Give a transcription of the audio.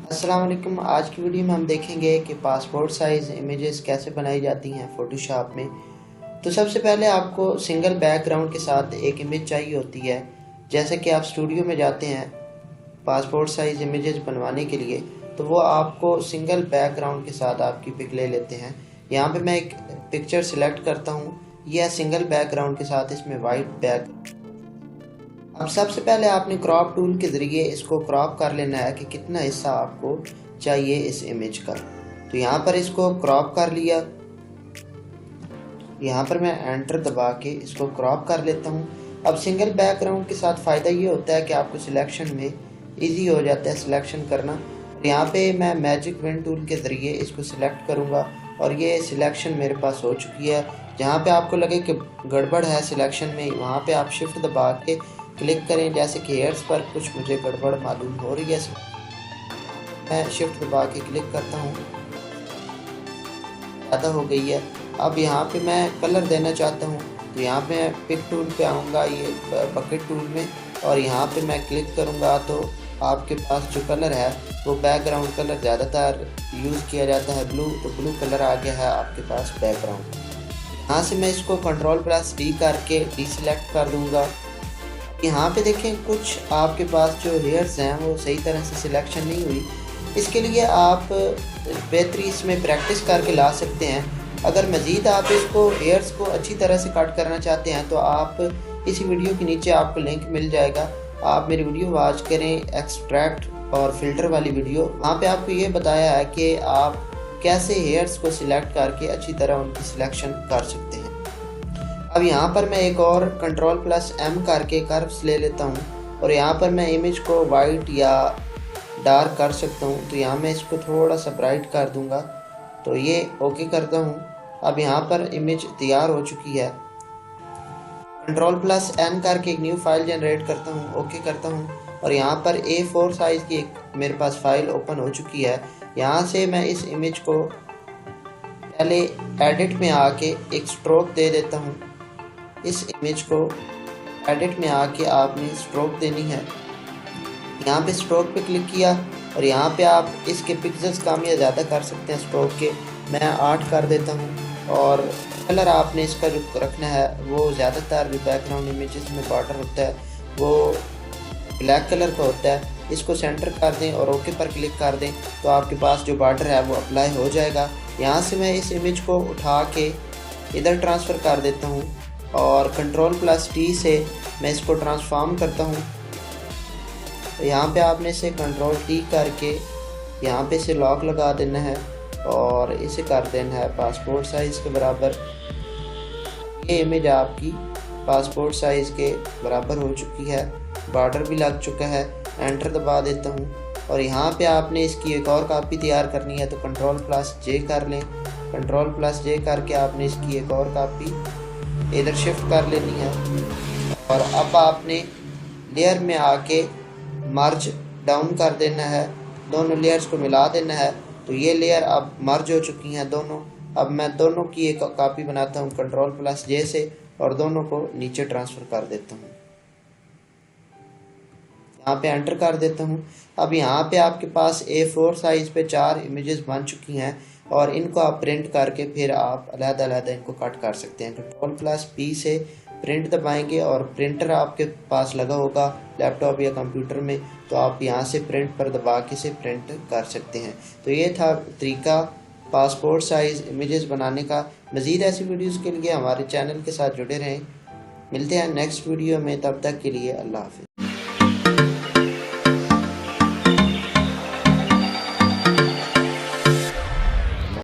अस्सलाम वालेकुम। आज की वीडियो में हम देखेंगे कि पासपोर्ट साइज़ इमेजेस कैसे बनाई जाती हैं फ़ोटोशॉप में। तो सबसे पहले आपको सिंगल बैकग्राउंड के साथ एक इमेज चाहिए होती है। जैसे कि आप स्टूडियो में जाते हैं पासपोर्ट साइज़ इमेजेस बनवाने के लिए, तो वो आपको सिंगल बैकग्राउंड के साथ आपकी पिक ले लेते हैं। यहाँ पे मैं एक पिक्चर सिलेक्ट करता हूँ, यह सिंगल बैकग्राउंड के साथ इसमें वाइट बैक। अब सबसे पहले आपने क्रॉप टूल के ज़रिए इसको क्रॉप कर लेना है कि कितना हिस्सा आपको चाहिए इस इमेज का। तो यहाँ पर इसको क्रॉप कर लिया। यहाँ पर मैं एंटर दबा के इसको क्रॉप कर लेता हूँ। अब सिंगल बैकग्राउंड के साथ फ़ायदा ये होता है कि आपको सिलेक्शन में इजी हो जाता है सिलेक्शन करना। यहाँ पे मैं मैजिक पेन टूल के ज़रिए इसको सिलेक्ट करूँगा और ये सिलेक्शन मेरे पास हो चुकी है। जहाँ पे आपको लगे कि गड़बड़ है सिलेक्शन में, वहाँ पे आप शिफ्ट दबा के क्लिक करें। जैसे कि हेयर्स पर कुछ मुझे गड़बड़ मालूम हो रही है, मैं शिफ्ट दबा के क्लिक करता हूँ, ज़्यादा हो गई है। अब यहाँ पे मैं कलर देना चाहता हूँ, तो यहाँ पे मैं पिक टूल पे आऊँगा, ये बकेट टूल में, और यहाँ पे मैं क्लिक करूँगा तो आपके पास जो कलर है वो बैकग्राउंड कलर ज़्यादातर यूज़ किया जाता है ब्लू, तो ब्लू कलर आ गया है आपके पास बैकग्राउंड। यहाँ से मैं इसको कंट्रोल+D करके डीसेलेक्ट कर दूँगा। यहाँ पे देखें कुछ आपके पास जो हेयर्स हैं वो सही तरह से सिलेक्शन नहीं हुई। इसके लिए आप बेहतरी इसमें प्रैक्टिस करके ला सकते हैं। अगर मज़ीद आप इसको हेयर्स को अच्छी तरह से कट करना चाहते हैं तो आप इसी वीडियो के नीचे आपको लिंक मिल जाएगा, आप मेरी वीडियो वॉच करें, एक्सट्रैक्ट और फ़िल्टर वाली वीडियो। वहाँ पे आपको ये बताया है कि आप कैसे हेयर्स को सिलेक्ट करके अच्छी तरह उनकी सिलेक्शन कर सकते हैं। अब यहाँ पर मैं एक और कंट्रोल+M करके कर्व्स ले लेता हूँ और यहाँ पर मैं इमेज को वाइट या डार्क कर सकता हूँ। तो यहाँ मैं इसको थोड़ा सा ब्राइट कर दूँगा, तो ये ओके करता हूँ। अब यहाँ पर इमेज तैयार हो चुकी है। कंट्रोल+N करके एक न्यू फाइल जनरेट करता हूँ, ओके करता हूँ, और यहाँ पर A4 साइज़ की एक मेरे पास फाइल ओपन हो चुकी है। यहाँ से मैं इस इमेज को पहले एडिट में आके एक स्ट्रोक दे देता हूँ। इस इमेज को एडिट में आके आपने स्ट्रोक देनी है। यहाँ पे स्ट्रोक पे क्लिक किया और यहाँ पे आप इसके पिक्सेल्स कम या ज़्यादा कर सकते हैं स्ट्रोक के। मैं 8 कर देता हूँ। और कलर आपने इसका जो रखना है वो ज़्यादातर जो बैकग्राउंड इमेजेस में बॉर्डर होता है वो ब्लैक कलर का होता है। इसको सेंटर कर दें और ओके पर क्लिक कर दें तो आपके पास जो बॉर्डर है वो अप्लाई हो जाएगा। यहाँ से मैं इस इमेज को उठा के इधर ट्रांसफ़र कर देता हूँ और कंट्रोल+T से मैं इसको ट्रांसफॉर्म करता हूँ। तो यहाँ पे आपने इसे कंट्रोल+T करके यहाँ पे इसे लॉक लगा देना है और इसे कर देना है पासपोर्ट साइज़ के बराबर। ये इमेज आपकी पासपोर्ट साइज़ के बराबर हो चुकी है, बॉर्डर भी लग चुका है। एंटर दबा देता हूँ और यहाँ पे आपने इसकी एक और कॉपी तैयार करनी है, तो कंट्रोल+J कर लें। कंट्रोल+J करके आपने इसकी एक और कॉपी इधर शिफ्ट कर लेनी है। और अब आपने लेयर में आके मर्ज डाउन कर देना है, दोनों लेयर्स को मिला देना है। तो ये लेयर अब मर्ज हो चुकी हैं दोनों। अब मैं दोनों की एक कॉपी बनाता हूँ कंट्रोल+J से और दोनों को नीचे ट्रांसफ़र कर देता हूँ। यहाँ पे एंटर कर देता हूँ। अब यहाँ पे आपके पास A4 साइज़ पे 4 इमेजेस बन चुकी हैं और इनको आप प्रिंट करके फिर आप अलग-अलग इनको कट कर सकते हैं। कंट्रोल+P से प्रिंट दबाएंगे और प्रिंटर आपके पास लगा होगा लैपटॉप या कंप्यूटर में, तो आप यहाँ से प्रिंट पर दबा के से प्रिंट कर सकते हैं। तो ये था तरीका पासपोर्ट साइज़ इमेजेस बनाने का। मज़ीद ऐसी वीडियोज़ के लिए हमारे चैनल के साथ जुड़े रहें। मिलते हैं नेक्स्ट वीडियो में, तब तक के लिए अल्लाह हाफ़िज़।